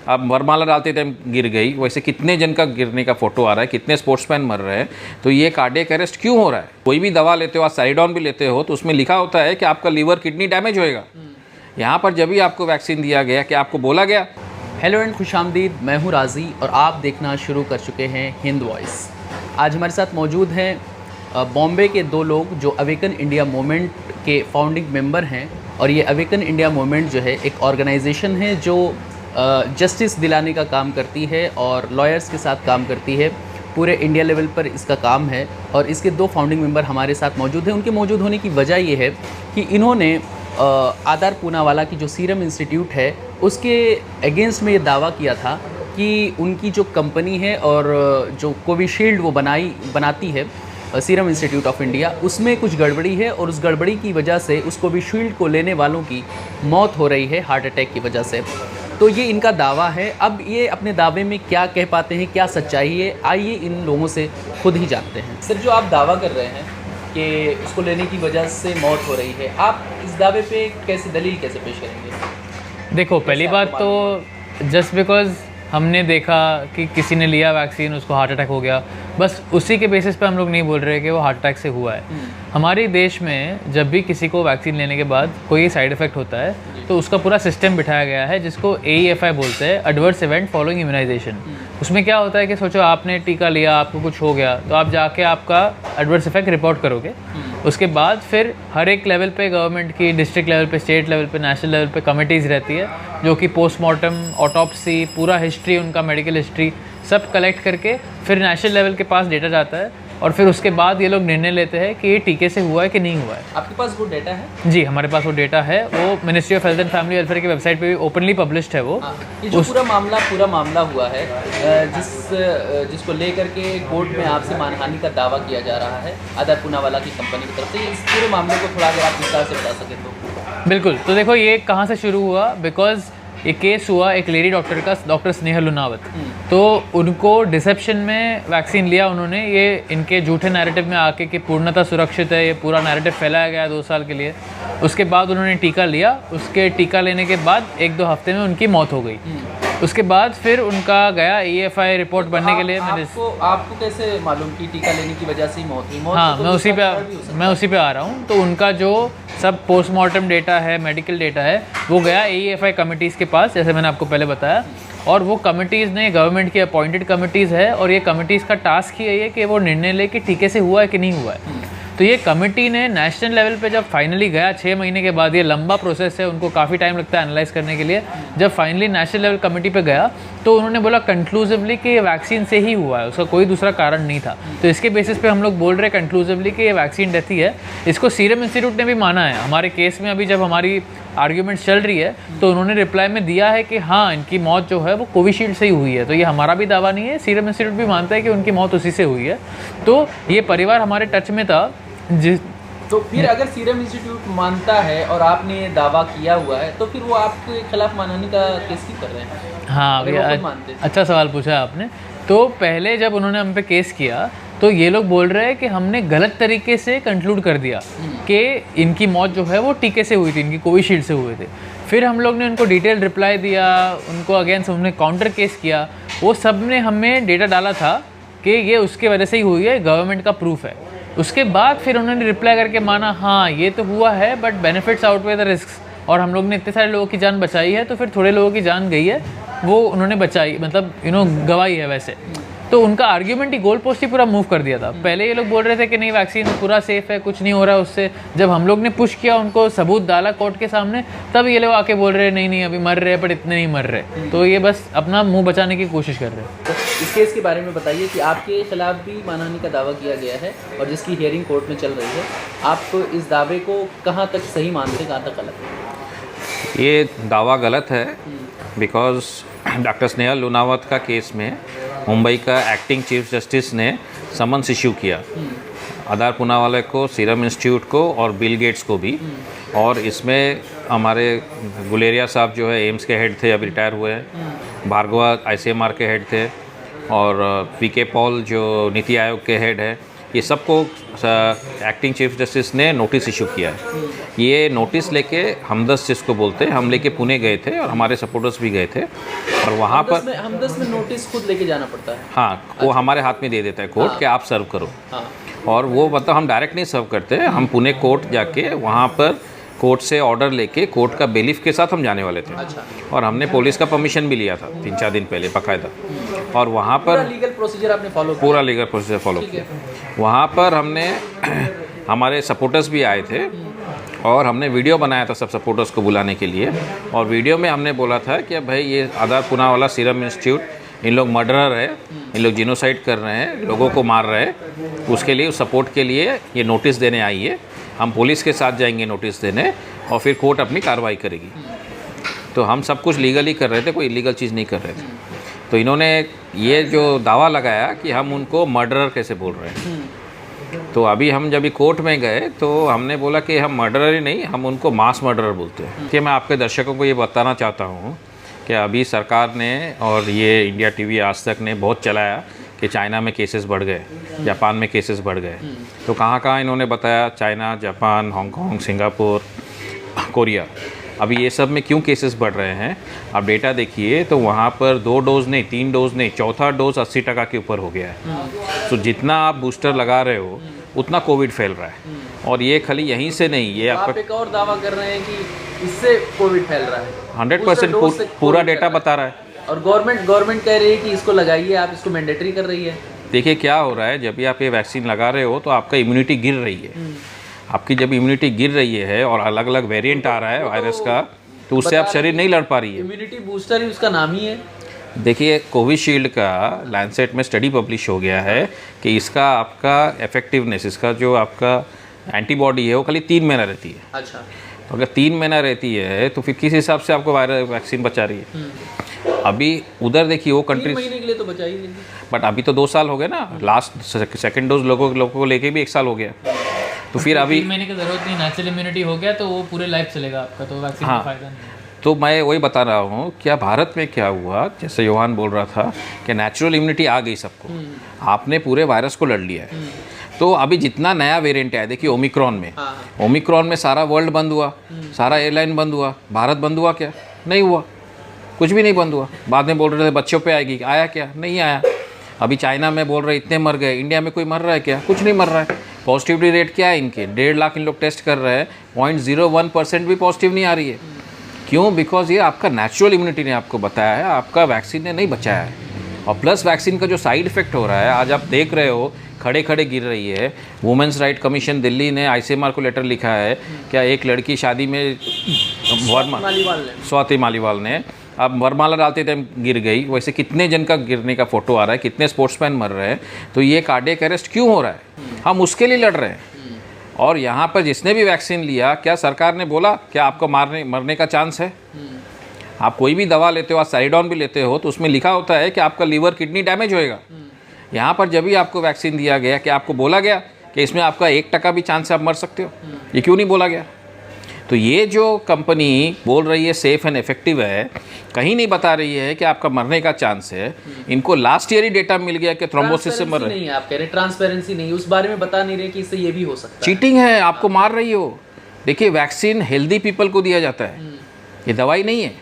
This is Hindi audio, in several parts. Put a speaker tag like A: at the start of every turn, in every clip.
A: आप वरमाला डालते टाइम गिर गई, वैसे कितने जन का गिरने का फोटो आ रहा है, कितने स्पोर्ट्समैन मर रहे हैं। तो ये कार्डियक अरेस्ट क्यों हो रहा है? कोई भी दवा लेते हो, आप साइडॉन भी लेते हो तो उसमें लिखा होता है कि आपका लीवर किडनी डैमेज होएगा। यहाँ पर जब भी आपको वैक्सीन दिया गया, कि आपको बोला गया?
B: हेलो एंड खुशामदीद, मैं हूँ राज़ी और आप देखना शुरू कर चुके हैं हिंद वॉइस। आज हमारे साथ मौजूद हैं बॉम्बे के दो लोग जो अवेकन इंडिया मूवमेंट के फाउंडिंग मेंबर हैं। और ये अवेकन इंडिया मूवमेंट जो है एक ऑर्गेनाइजेशन है जो जस्टिस दिलाने का काम करती है और लॉयर्स के साथ काम करती है। पूरे इंडिया लेवल पर इसका काम है और इसके दो फाउंडिंग मेंबर हमारे साथ मौजूद हैं। उनके मौजूद होने की वजह ये है कि इन्होंने आधार पूनावाला की जो सीरम इंस्टीट्यूट है उसके अगेंस्ट में ये दावा किया था कि उनकी जो कंपनी है और जो कोविशील्ड वो बनाती है सीरम इंस्टीट्यूट ऑफ इंडिया, उसमें कुछ गड़बड़ी है और उस गड़बड़ी की वजह से उस कोविशील्ड को लेने वालों की मौत हो रही है हार्ट अटैक की वजह से। तो ये इनका दावा है। अब ये अपने दावे में क्या कह पाते हैं, क्या सच्चाई है, आइए इन लोगों से खुद ही जानते हैं। सर, जो आप दावा कर रहे हैं कि उसको लेने की वजह से मौत हो रही है, आप इस दावे पे कैसे दलील कैसे पेश करेंगे?
C: देखो, पहली बात तो जस्ट बिकॉज हमने देखा कि किसी ने लिया वैक्सीन, उसको हार्ट अटैक हो गया, बस उसी के बेसिस पे हम लोग नहीं बोल रहे कि वो हार्ट अटैक से हुआ है। हमारे देश में जब भी किसी को वैक्सीन लेने के बाद कोई साइड इफ़ेक्ट होता है तो उसका पूरा सिस्टम बिठाया गया है जिसको AEFI बोलते हैं, एडवर्स इवेंट फॉलोइंग इम्यूनाइजेशन। उसमें क्या होता है कि सोचो आपने टीका लिया, आपको कुछ हो गया तो आप जाके आपका एडवर्स इफेक्ट रिपोर्ट करोगे। उसके बाद फिर हर एक लेवल पे गवर्नमेंट की, डिस्ट्रिक्ट लेवल पे, स्टेट लेवल पे, नेशनल लेवल पे कमिटीज़ रहती है जो कि पोस्टमार्टम, ऑटोप्सी, पूरा हिस्ट्री, उनका मेडिकल हिस्ट्री सब कलेक्ट करके फिर नेशनल लेवल के पास डेटा जाता है और फिर उसके बाद ये लोग निर्णय लेते हैं कि ये टीके से हुआ है कि नहीं हुआ है।
B: आपके पास वो डेटा है?
C: जी, हमारे पास वो डेटा है। वो ministry of health and family welfare की वेबसाइट पे भी ओपनली पब्लिश्ड है वो।
B: ये जो पूरा मामला हुआ है जिसको लेकर के कोर्ट में आपसे मानहानि का दावा किया जा रहा है आधार पूनावाला की कंपनी की तरफ से, इस पूरे मामले को थोड़ा अगर आप विस्तार से बता सकें तो।
C: बिल्कुल। तो देखो, ये कहाँ से शुरू हुआ, बिकॉज ये केस हुआ एक लेडी डॉक्टर का, डॉक्टर स्नेहा लुनावत। तो उनको डिसेप्शन में वैक्सीन लिया उन्होंने, ये इनके झूठे नैरेटिव में आके कि पूर्णतः सुरक्षित है, ये पूरा नैरेटिव फैलाया गया 2 साल के लिए। उसके बाद उन्होंने टीका लिया, उसके टीका लेने के बाद 1-2 हफ्ते में उनकी मौत हो गई। उसके बाद फिर उनका गया AEFI रिपोर्ट बनने के लिए।
B: आपको कैसे मालूम कि टीका लेने की वजह से ही मौत हुई?
C: हाँ, मैं उसी पे आ रहा हूँ। तो उनका जो सब पोस्टमार्टम डेटा है, मेडिकल डेटा है, वो गया AEFI कमिटीज़ के पास, जैसे मैंने आपको पहले बताया। और वो कमिटीज़ ने, गवर्नमेंट की अपॉइंटेड कमिटीज़ है और ये कमिटीज़ का टास्क ही है कि वो निर्णय ले कि टीके से हुआ है कि नहीं हुआ है। तो ये कमेटी ने नेशनल लेवल पे जब फाइनली गया 6 महीने के बाद, ये लंबा प्रोसेस है, उनको काफ़ी टाइम लगता है एनालाइज करने के लिए। जब फाइनली नेशनल लेवल कमेटी पे गया तो उन्होंने बोला कंक्लूसिवली कि ये वैक्सीन से ही हुआ है, उसका कोई दूसरा कारण नहीं था। तो इसके बेसिस पे हम लोग बोल रहे हैं कंक्लूसिवली कि ये वैक्सीन डेथ ही है। इसको सीरम इंस्टीट्यूट ने भी माना है। हमारे केस में अभी जब हमारी आर्ग्यूमेंट चल रही है तो उन्होंने रिप्लाई में दिया है कि हाँ, इनकी मौत जो है वो कोविशील्ड से ही हुई है। तो ये हमारा भी दावा नहीं है, सीरम इंस्टीट्यूट भी मानता है कि उनकी मौत उसी से हुई है। तो ये परिवार हमारे टच में था।
B: तो फिर अगर सीरम इंस्टीट्यूट मानता है और आपने दावा किया हुआ है तो फिर वो आपके खिलाफ मानहानि का केस क्यों कर रहे हैं?
C: हाँ भैया, अच्छा सवाल पूछा आपने। तो पहले जब उन्होंने हम पे केस किया तो ये लोग बोल रहे हैं कि हमने गलत तरीके से कंक्लूड कर दिया कि इनकी मौत जो है वो टीके से हुई थी, इनकी कोविशील्ड से हुए थे। फिर हम लोग ने उनको डिटेल रिप्लाई दिया, उनको अगेंस्ट हमने काउंटर केस किया। वो सब ने हमें डेटा डाला था कि ये उसके वजह से ही हुई है, गवर्नमेंट का प्रूफ है। उसके बाद फिर उन्होंने रिप्लाई करके माना हाँ ये तो हुआ है but benefits outweigh the risk, और हम लोग ने इतने सारे लोगों की जान बचाई है। तो फिर थोड़े लोगों की जान गई है, वो उन्होंने बचाई, मतलब गवाई है वैसे। तो उनका आर्ग्यूमेंट ही, गोल पोस्ट ही पूरा मूव कर दिया था। पहले ये लोग बोल रहे थे कि नहीं वैक्सीन पूरा सेफ है, कुछ नहीं हो रहा उससे। जब हम लोग ने पुश किया, उनको सबूत डाला कोर्ट के सामने, तब ये लोग आके बोल रहे हैं नहीं अभी मर रहे हैं बट इतने नहीं मर रहे। तो ये बस अपना मुंह बचाने की कोशिश कर रहे हैं।
B: तो इस केस के बारे में बताइए कि आपके खिलाफ भी मानहानि का दावा किया गया है और जिसकी हियरिंग कोर्ट में चल रही है। आप इस दावे को कहाँ तक सही मानते हैं, कहाँ तक गलत है?
A: ये दावा गलत है बिकॉज डॉक्टर स्नेहा लुनावत का केस में मुंबई का एक्टिंग चीफ जस्टिस ने समन्स इशू किया आधार पूनावाला को, सीरम इंस्टीट्यूट को और बिल गेट्स को भी। और इसमें हमारे गुलेरिया साहब जो है एम्स के हेड थे, अभी रिटायर हुए हैं, भार्गवा ICMR के हेड थे, और VK पॉल जो नीति आयोग के हेड है, ये सबको एक्टिंग चीफ जस्टिस ने नोटिस इशू किया है। ये नोटिस लेके हमदस जिसको बोलते हैं, हम लेके पुणे गए थे और हमारे सपोर्टर्स भी गए थे और वहाँ पर
B: हमदस में नोटिस खुद लेके जाना पड़ता है।
A: हाँ, वो हमारे हाथ में दे देता है कोर्ट कि आप सर्व करो।
B: हाँ।
A: और वो मतलब हम डायरेक्ट नहीं सर्व करते, हम पुणे कोर्ट जाके वहाँ पर कोर्ट से ऑर्डर लेके कोर्ट का बेलीफ के साथ हम जाने वाले थे।
B: अच्छा।
A: और हमने पुलिस का परमिशन भी लिया था 3-4 दिन पहले बाकायदा। और वहाँ पर
B: लीगल प्रोसीजर आपने फॉलो किया?
A: पूरा लीगल प्रोसीजर फॉलो किया। वहाँ पर हमने हमारे सपोर्टर्स भी आए थे और हमने वीडियो बनाया था सब सपोर्टर्स को बुलाने के लिए। और वीडियो में हमने बोला था कि भाई ये आधार पूनावाला सीरम इंस्टीट्यूट, इन लोग मर्डरर है, इन लोग जिनोसाइड कर रहे हैं, लोगों को मार रहे हैं, उसके लिए सपोर्ट के लिए ये नोटिस देने आई है। हम पुलिस के साथ जाएंगे नोटिस देने और फिर कोर्ट अपनी कार्रवाई करेगी। तो हम सब कुछ लीगली कर रहे थे, कोई इलीगल चीज़ नहीं कर रहे थे। तो इन्होंने ये जो दावा लगाया कि हम उनको मर्डरर कैसे बोल रहे हैं। तो अभी हम जब कोर्ट में गए तो हमने बोला कि हम मर्डरर ही नहीं, हम उनको मास मर्डरर बोलते हैं। कि मैं आपके दर्शकों को ये बताना चाहता हूँ कि अभी सरकार ने और ये इंडिया टीवी आज तक ने बहुत चलाया कि चाइना में केसेस बढ़ गए, जापान में केसेस बढ़ गए। तो कहाँ कहाँ इन्होंने बताया, China, Japan, Hong Kong, Singapore, Korea. अभी ये सब में क्यों केसेस बढ़ रहे हैं, आप डेटा देखिए तो वहाँ पर 2 डोज नहीं, 3 डोज नहीं, चौथा डोज 80% के ऊपर हो गया है। तो जितना आप बूस्टर लगा रहे हो उतना कोविड फैल रहा है। और ये खाली यहीं से नहीं, ये
B: आप एक और दावा कर रहे हैं कि इससे कोविड फैल रहा है।
A: 100% पूरा डेटा बता रहा है।
B: और गवर्नमेंट कह रही है कि इसको लगाइए, आप इसको मैंडेटरी कर रही है।
A: देखिए क्या हो रहा है, जब भी आप ये वैक्सीन लगा रहे हो तो आपका इम्यूनिटी गिर रही है। आपकी जब इम्यूनिटी गिर रही है और अलग अलग वेरिएंट आ रहा है वायरस का, तो उससे आप शरीर नहीं लड़ पा रही है।
B: इम्यूनिटी बूस्टर ही उसका नाम ही है।
A: देखिए कोविशील्ड का लैंसेट में स्टडी पब्लिश हो गया है कि इसका आपका इफेक्टिवनेस, इसका जो आपका एंटीबॉडी है वो खाली 3 महीना रहती है।
B: अच्छा।
A: तो अगर 3 महीना रहती है तो फिर किस हिसाब से आपको वायरस वैक्सीन बचा रही है। अभी उधर देखिए वो
B: 3
A: कंट्रीज,
B: महीने के लिए तो बचा ही नहीं।
A: बट अभी तो 2 साल हो गए ना, लास्ट सेकंड डोज लोगों को लेके भी 1 साल हो गया। तो फिर अभी
C: 3 महीने की ज़रूरत नहीं, नेचुरल इम्यूनिटी हो गया तो वो पूरे लाइफ चलेगा आपका, तो वैक्सीन का फ़ायदा नहीं।
A: तो मैं वही बता रहा हूँ, क्या भारत में क्या हुआ, जैसे योहान बोल रहा था कि नेचुरल इम्यूनिटी आ गई सबको, आपने पूरे वायरस को लड़ लिया है। तो अभी जितना नया वेरिएंट है, देखिए ओमिक्रॉन में, ओमिक्रॉन में सारा वर्ल्ड बंद हुआ, सारा एयरलाइन बंद हुआ, भारत बंद हुआ क्या? नहीं हुआ, कुछ भी नहीं बंद हुआ। बाद में बोल रहे थे बच्चों पे आएगी, आया क्या? नहीं आया। अभी चाइना में बोल रहे इतने मर गए, इंडिया में कोई मर रहा है क्या? कुछ नहीं मर रहा है। पॉजिटिविटी रेट क्या है इनके? 1.5 लाख इन लोग टेस्ट कर रहे हैं, 0.01% भी पॉजिटिव नहीं आ रही है। क्यों? बिकॉज ये आपका नेचुरल इम्यूनिटी ने आपको बताया है, आपका वैक्सीन ने नहीं बचाया है। और प्लस वैक्सीन का जो साइड इफेक्ट हो रहा है, आज आप देख रहे हो खड़े खड़े गिर रही है। वुमेंस राइट कमीशन दिल्ली ने ICMR को लेटर लिखा है, क्या एक लड़की शादी में स्वाति मालीवाल ने अब वरमाला डालते टाइम गिर गई, वैसे कितने जन का गिरने का फोटो आ रहा है, कितने स्पोर्ट्समैन मर रहे हैं। तो ये कार्डियक अरेस्ट क्यों हो रहा है? हम उसके लिए लड़ रहे हैं। और यहाँ पर जिसने भी वैक्सीन लिया, क्या सरकार ने बोला क्या आपको मरने का चांस है? आप कोई भी दवा लेते हो, आज सैरिडॉन भी लेते हो, तो उसमें लिखा होता है कि आपका लीवर किडनी डैमेज होएगा। यहाँ पर जब भी आपको वैक्सीन दिया गया, कि आपको बोला गया कि इसमें आपका 1% भी चांस है आप मर सकते हो? ये क्यों नहीं बोला गया? तो ये जो कंपनी बोल रही है सेफ़ एंड इफेक्टिव है, कहीं नहीं बता रही है कि आपका मरने का चांस है। इनको लास्ट ईयर ही डेटा मिल गया कि थ्रोम्बोसिस से मर रहे हैं।
B: नहीं, आप कह रहे ट्रांसपेरेंसी नहीं, उस बारे में बता नहीं रहे कि इससे ये भी हो सकता है।
A: चीटिंग है, आपको मार रही हो। देखिए वैक्सीन हेल्दी पीपल को दिया जाता है, ये दवाई नहीं है।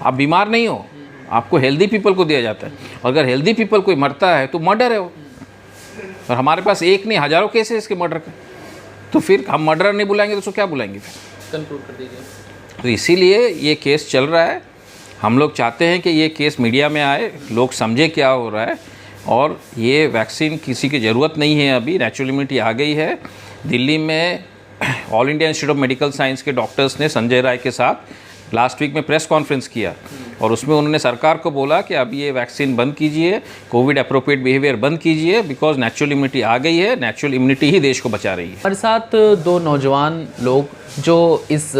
A: आप बीमार नहीं हो, आपको हेल्दी पीपल को दिया जाता है। अगर हेल्दी पीपल कोई मरता है तो मर्डर है वो। और हमारे पास एक नहीं हज़ारों केस है इसके मर्डर के। तो फिर हम मर्डर नहीं बुलाएंगे तो उसको क्या बुलाएंगे फिर?
B: कंक्लूड कर दीजिए।
A: तो इसीलिए ये केस चल रहा है। हम लोग चाहते हैं कि ये केस मीडिया में आए, लोग समझे क्या हो रहा है। और ये वैक्सीन किसी की ज़रूरत नहीं है, अभी नेचुरल इम्यूनिटी आ गई है। दिल्ली में all India institute of medical science के डॉक्टर्स ने संजय राय के साथ लास्ट वीक में प्रेस कॉन्फ्रेंस किया और उसमें उन्होंने सरकार को बोला कि अब ये वैक्सीन बंद कीजिए, कोविड अप्रोप्रिएट बिहेवियर बंद कीजिए, बिकॉज नेचुरल इम्यूनिटी आ गई है। नेचुरल इम्यूनिटी ही देश को बचा रही है।
B: हमारे साथ 2 नौजवान लोग जो इस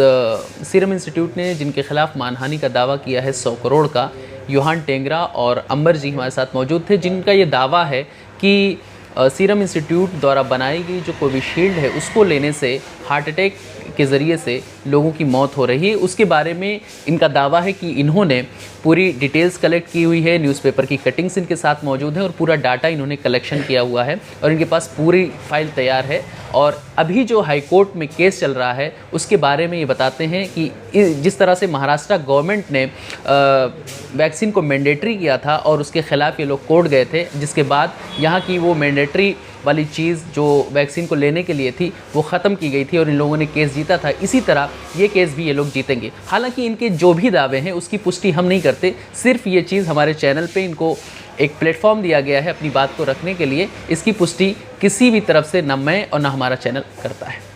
B: सीरम इंस्टीट्यूट ने जिनके खिलाफ मानहानि का दावा किया है 100 करोड़ का, योहान टेंगरा और अंबर जी हमारे साथ मौजूद थे, जिनका ये दावा है कि सीरम इंस्टीट्यूट द्वारा बनाई गई जो कोविशील्ड है उसको लेने से हार्ट अटैक के ज़रिए से लोगों की मौत हो रही है। उसके बारे में इनका दावा है कि इन्होंने पूरी डिटेल्स कलेक्ट की हुई है, न्यूज़पेपर की कटिंग्स इनके साथ मौजूद है और पूरा डाटा इन्होंने कलेक्शन किया हुआ है और इनके पास पूरी फाइल तैयार है। और अभी जो हाई कोर्ट में केस चल रहा है उसके बारे में ये बताते हैं कि जिस तरह से महाराष्ट्र गवर्नमेंट ने वैक्सीन को मैंडेटरी किया था और उसके ख़िलाफ़ ये लोग कोर्ट गए थे, जिसके बाद यहाँ की वो मैंडेटरी वाली चीज़ जो वैक्सीन को लेने के लिए थी वो ख़त्म की गई थी और इन लोगों ने केस जीता था। इसी तरह ये केस भी ये लोग जीतेंगे। हालांकि इनके जो भी दावे हैं उसकी पुष्टि हम नहीं करते, सिर्फ ये चीज़ हमारे चैनल पे इनको एक प्लेटफॉर्म दिया गया है अपनी बात को रखने के लिए। इसकी पुष्टि किसी भी तरफ से न मैं और न हमारा चैनल करता है।